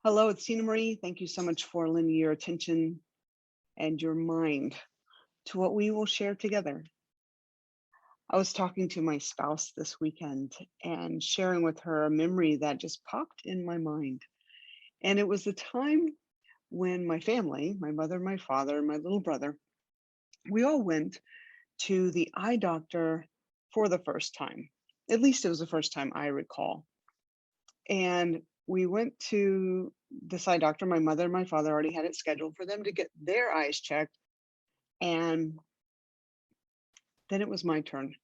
Hello, it's Tina Marie. Thank you so much for lending your attention and your mind to what we will share together. I was talking to my spouse this weekend and sharing with her a memory that just popped in my mind. And it was the time when my family, my mother, my father, my little brother, we all went to the eye doctor for the first time. At least it was the first time I recall. And we went to this eye doctor. My mother and my father already had it scheduled for them to get their eyes checked. And then it was my turn.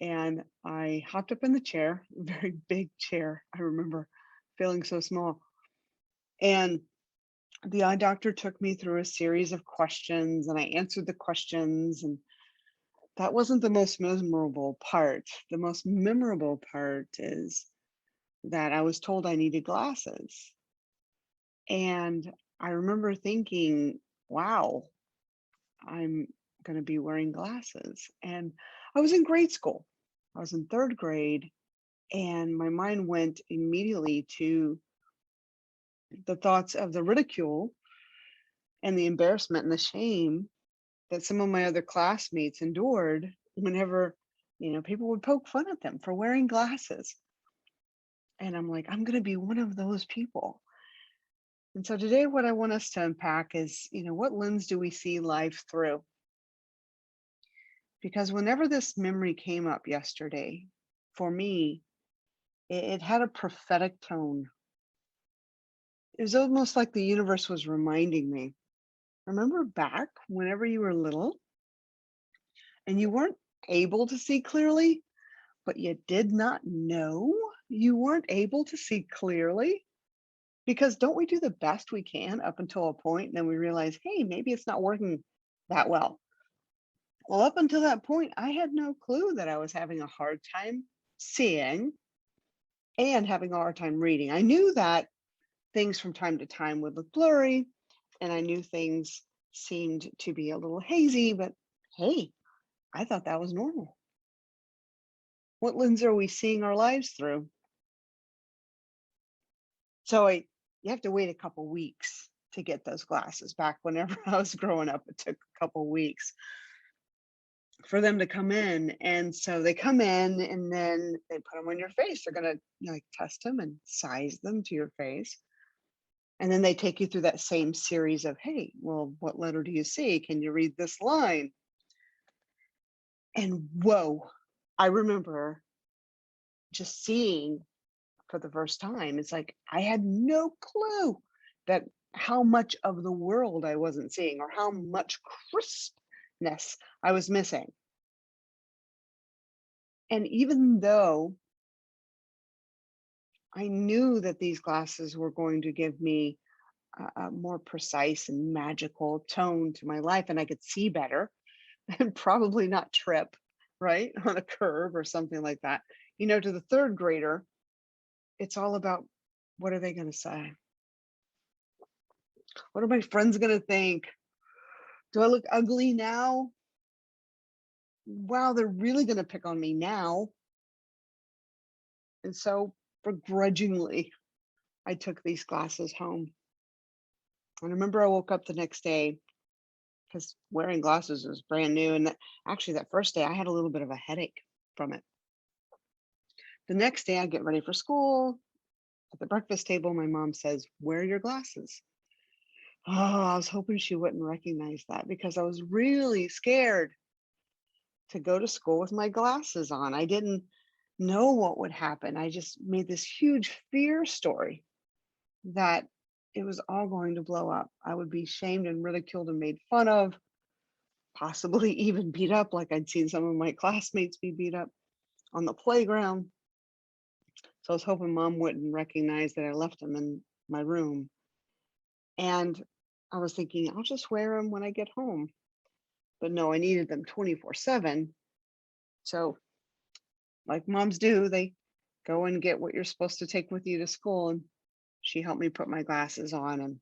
And I hopped up in the chair, a very big chair. I remember feeling so small. And the eye doctor took me through a series of questions, and I answered the questions. And that wasn't the most memorable part. The most memorable part is that I was told I needed glasses. And I remember thinking, wow, I'm going to be wearing glasses. And I was in grade school. I was in third grade, and my mind went immediately to the thoughts of the ridicule and the embarrassment and the shame that some of my other classmates endured whenever, people would poke fun at them for wearing glasses. And I'm like, I'm going to be one of those people. And so today, what I want us to unpack is, what lens do we see life through? Because whenever this memory came up yesterday, for me, it had a prophetic tone. It was almost like the universe was reminding me, remember back whenever you were little and you weren't able to see clearly, but you did not know you weren't able to see clearly? Because don't we do the best we can up until a point, and then we realize, hey, maybe it's not working that well? Well, up until that point, I had no clue that I was having a hard time seeing and having a hard time reading. I knew that things from time to time would look blurry, and I knew things seemed to be a little hazy, but hey, I thought that was normal. What lens are we seeing our lives through? So you have to wait a couple weeks to get those glasses back. Whenever I was growing up, it took a couple weeks for them to come in. And so they come in and then they put them on your face. They're going to like test them and size them to your face. And then they take you through that same series of, hey, well, what letter do you see? Can you read this line? And whoa, I remember just seeing for the first time. It's like I had no clue that how much of the world I wasn't seeing or how much crispness I was missing. And even though I knew that these glasses were going to give me a more precise and magical tone to my life, and I could see better and probably not trip, right, on a curve or something like that. To the third grader, it's all about, what are they going to say? What are my friends going to think? Do I look ugly now? Wow, they're really going to pick on me now. And so begrudgingly, I took these glasses home. And I remember I woke up the next day because wearing glasses was brand new. And actually, that first day, I had a little bit of a headache from it. The next day, I get ready for school. At the breakfast table, my mom says, wear your glasses. Oh, I was hoping she wouldn't recognize that because I was really scared to go to school with my glasses on. I didn't know what would happen. I just made this huge fear story that it was all going to blow up. I would be shamed and ridiculed and made fun of, possibly even beat up, like I'd seen some of my classmates be beat up on the playground. So I was hoping mom wouldn't recognize that I left them in my room. And I was thinking, I'll just wear them when I get home. But no, I needed them 24/7. So, like moms do, they go and get what you're supposed to take with you to school. And she helped me put my glasses on, and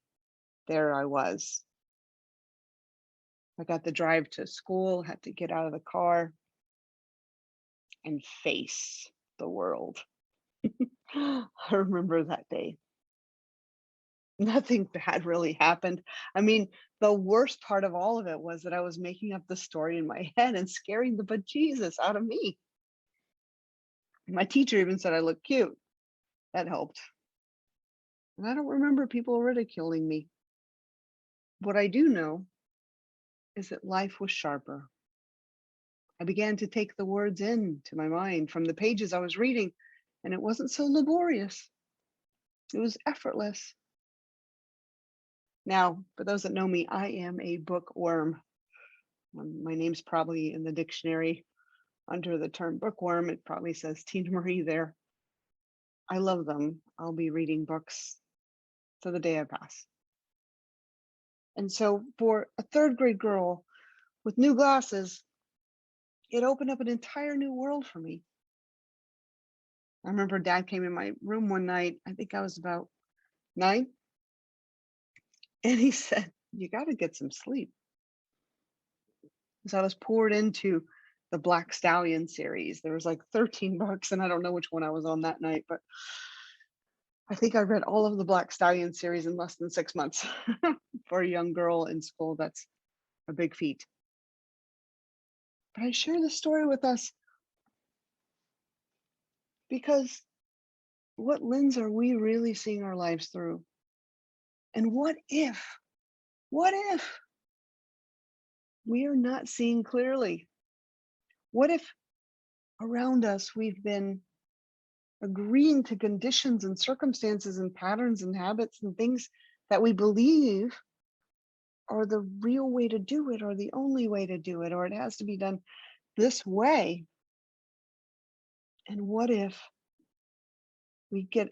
there I was. I got the drive to school, had to get out of the car and face the world. I remember that day. Nothing bad really happened. I mean, the worst part of all of it was that I was making up the story in my head and scaring the bejesus out of me. My teacher even said I looked cute. That helped. And I don't remember people ridiculing me. What I do know is that life was sharper. I began to take the words into my mind from the pages I was reading, and it wasn't so laborious. It was effortless. Now, for those that know me, I am a bookworm. My name's probably in the dictionary under the term bookworm. It probably says Tina Marie there. I love them. I'll be reading books to the day I pass. And so for a third grade girl with new glasses, it opened up an entire new world for me. I remember dad came in my room one night, I think I was about 9, and he said, "You got to get some sleep." So I was poured into the Black Stallion series. There was like 13 books, and I don't know which one I was on that night, but I think I read all of the Black Stallion series in less than 6 months. For a young girl in school, that's a big feat. But I share this story with us because what lens are we really seeing our lives through? And what if we are not seeing clearly? What if around us we've been agreeing to conditions and circumstances and patterns and habits and things that we believe are the real way to do it or the only way to do it, or it has to be done this way? And what if we get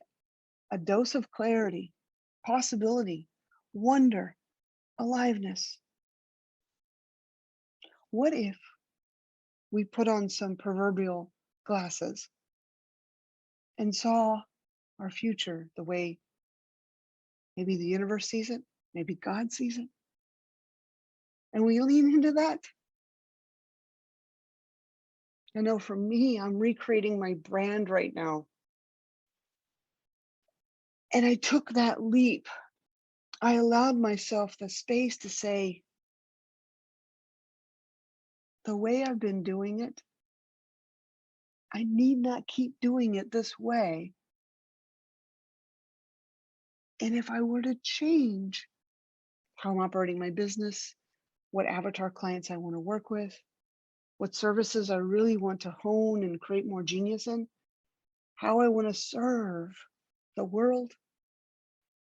a dose of clarity, possibility, wonder, aliveness? What if we put on some proverbial glasses and saw our future the way maybe the universe sees it, maybe God sees it, and we lean into that? I know for me, I'm recreating my brand right now. And I took that leap. I allowed myself the space to say, the way I've been doing it, I need not keep doing it this way. And if I were to change how I'm operating my business, what avatar clients I want to work with, what services I really want to hone and create more genius in, how I want to serve the world,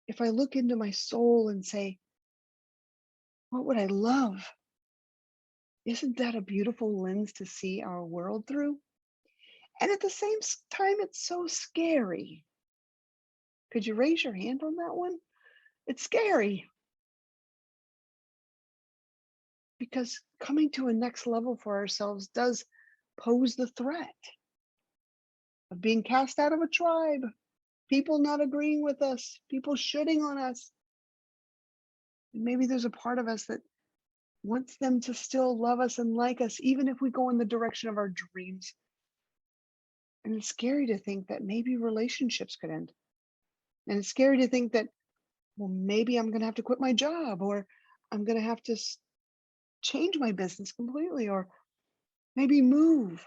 if I look into my soul and say, what would I love? Isn't that a beautiful lens to see our world through? And at the same time, it's so scary. Could you raise your hand on that one? It's scary because coming to a next level for ourselves does pose the threat of being cast out of a tribe, people not agreeing with us, people shitting on us. And maybe there's a part of us that wants them to still love us and like us, even if we go in the direction of our dreams. And it's scary to think that maybe relationships could end. And it's scary to think that, well, maybe I'm going to have to quit my job, or I'm going to have to change my business completely, or maybe move.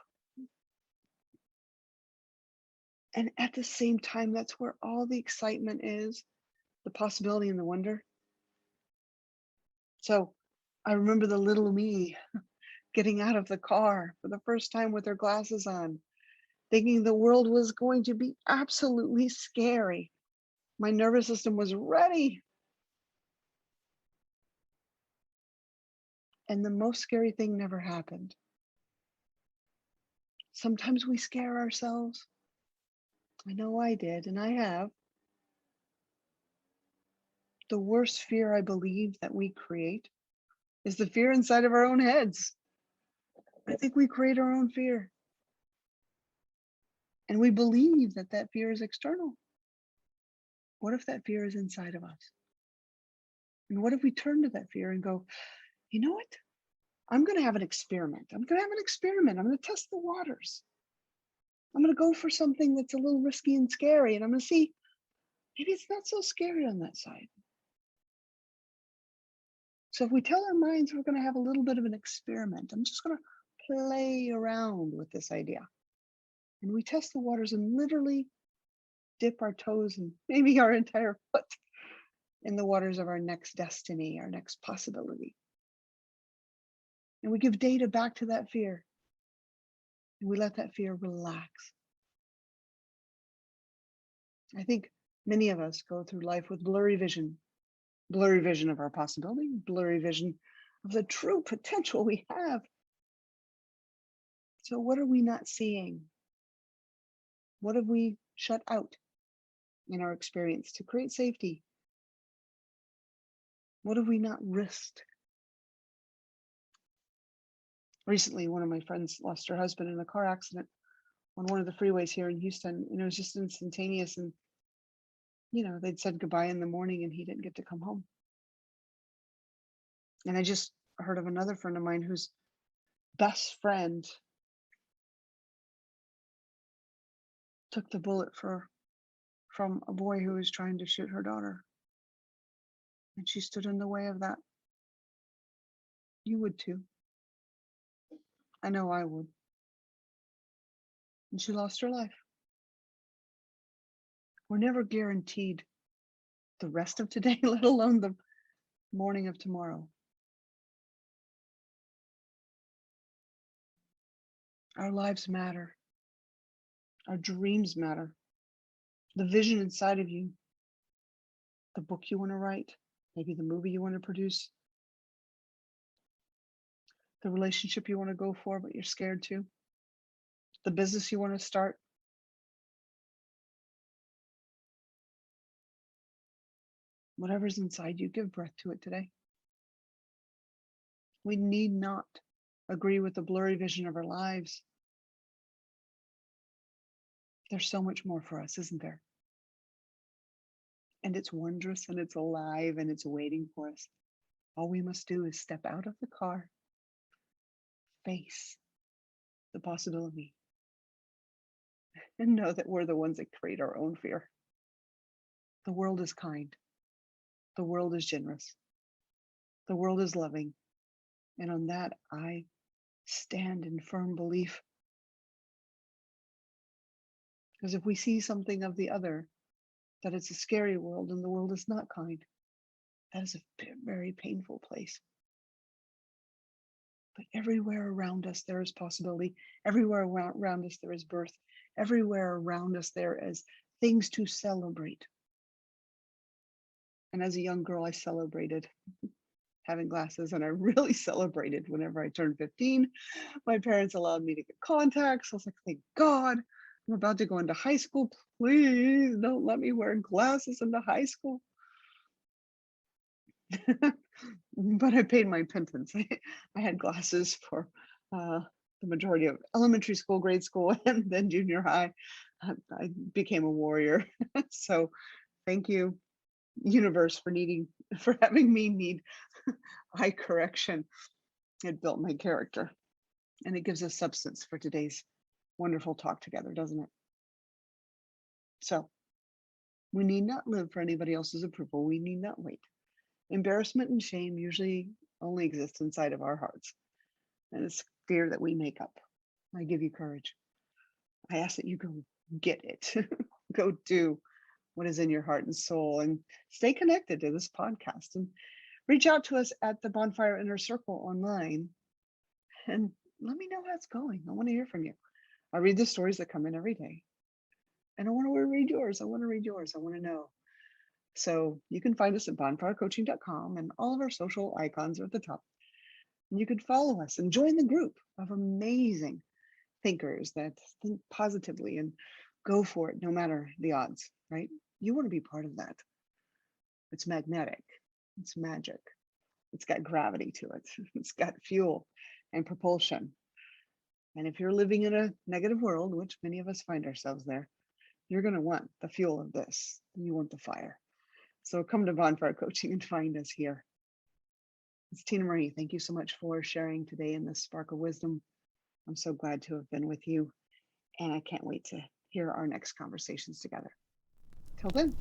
And at the same time, that's where all the excitement is, the possibility and the wonder. So I remember the little me getting out of the car for the first time with her glasses on, thinking the world was going to be absolutely scary. My nervous system was ready. And the most scary thing never happened. Sometimes we scare ourselves. I know I did, and I have. The worst fear I believe that we create is the fear inside of our own heads. I think we create our own fear. And we believe that that fear is external. What if that fear is inside of us? And what if we turn to that fear and go, you know what? I'm going to have an experiment. I'm going to have an experiment. I'm going to test the waters. I'm going to go for something that's a little risky and scary. And I'm going to see maybe it's not so scary on that side. So if we tell our minds we're going to have a little bit of an experiment, I'm just going to play around with this idea. And we test the waters and literally dip our toes and maybe our entire foot in the waters of our next destiny, our next possibility. And we give data back to that fear. And we let that fear relax. I think many of us go through life with blurry vision of our possibility, blurry vision of the true potential we have. So what are we not seeing? What have we shut out in our experience to create safety? What have we not risked? Recently, one of my friends lost her husband in a car accident on one of the freeways here in Houston, and it was just instantaneous. And, they'd said goodbye in the morning and he didn't get to come home. And I just heard of another friend of mine whose best friend took the bullet from a boy who was trying to shoot her daughter. And she stood in the way of that. You would too. I know I would. And she lost her life. We're never guaranteed the rest of today, let alone the morning of tomorrow. Our lives matter. Our dreams matter. The vision inside of you, the book you want to write, maybe the movie you want to produce, the relationship you want to go for but you're scared to, the business you want to start. Whatever's inside you, give breath to it today. We need not agree with the blurry vision of our lives. There's so much more for us, isn't there? And it's wondrous and it's alive and it's waiting for us. All we must do is step out of the car, face the possibility, and know that we're the ones that create our own fear. The world is kind. The world is generous. The world is loving. And on that, I stand in firm belief. Because if we see something of the other, that it's a scary world and the world is not kind, that is a very painful place. But everywhere around us, there is possibility. Everywhere around us, there is birth. Everywhere around us, there is things to celebrate. And as a young girl, I celebrated having glasses, and I really celebrated whenever I turned 15. My parents allowed me to get contacts. I was like, thank God, I'm about to go into high school. Please don't let me wear glasses into high school. But I paid my penance. I had glasses for the majority of elementary school, grade school, and then junior high. I became a warrior. So thank you, universe, for having me need eye correction. It built my character, and it gives us substance for today's wonderful talk together, doesn't it? So we need not live for anybody else's approval. We need not wait. Embarrassment and shame usually only exist inside of our hearts, and it's fear that we make up. I give you courage. I ask that you go get it. Go do what is in your heart and soul, and stay connected to this podcast, and reach out to us at the Bonfire Inner Circle online, and let me know how it's going. I want to hear from you. I read the stories that come in every day, and I want to read yours. I want to know. So you can find us at bonfirecoaching.com, and all of our social icons are at the top. And you can follow us and join the group of amazing thinkers that think positively and go for it no matter the odds, right? You want to be part of that. It's magnetic. It's magic. It's got gravity to it. It's got fuel and propulsion. And if you're living in a negative world, which many of us find ourselves there, you're going to want the fuel of this. You want the fire. So come to Bonfire Coaching and find us here. It's Tina Marie. Thank you so much for sharing today in this spark of wisdom. I'm so glad to have been with you, and I can't wait to hear our next conversations together. Till then.